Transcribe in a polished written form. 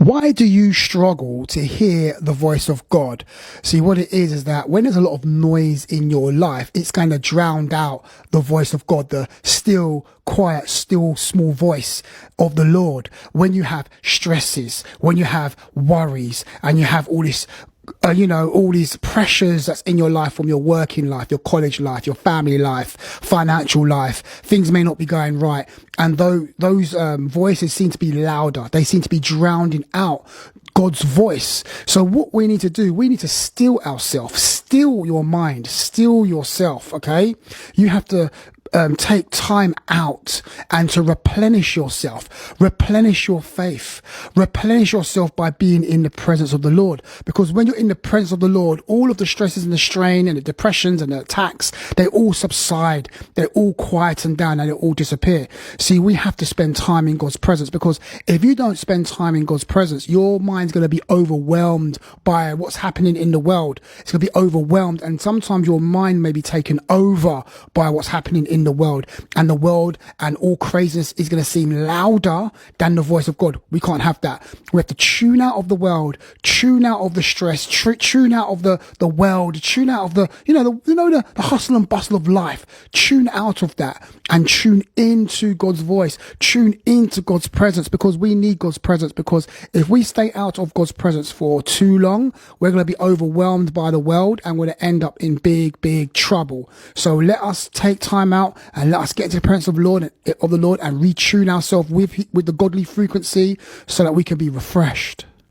Why do you struggle to hear the voice of God? See, what it is that when there's a lot of noise in your life, it's kind of drowned out the voice of God, the still, quiet, still, small voice of the Lord. When you have stresses, when you have worries, and you have all this all these pressures that's in your life, from your working life, your college life, your family life, financial life, things may not be going right. And though those voices seem to be louder, they seem to be drowning out God's voice. So what we need to do, we need to still ourselves, still your mind, still yourself. Okay. You have to take time out and to replenish yourself, replenish your faith, replenish yourself by being in the presence of the Lord. Because when you're in the presence of the Lord, all of the stresses and the strain and the depressions and the attacks, they all subside, they all quieten down, and they all disappear. See, we have to spend time in God's presence, because if you don't spend time in God's presence, your mind's going to be overwhelmed by what's happening in the world. It's going to be overwhelmed, and sometimes your mind may be taken over by what's happening in the world, and all craziness is going to seem louder than the voice of God. We can't have that. We have to tune out of the world, tune out of the stress, tune out of the world, tune out of the hustle and bustle of life. Tune out of that and tune into God's voice, tune into God's presence, because we need God's presence. Because if we stay out of God's presence for too long, we're going to be overwhelmed by the world, and we're going to end up in big trouble. So let us take time out and let us get into the presence of the Lord and retune ourselves with the godly frequency, so that we can be refreshed.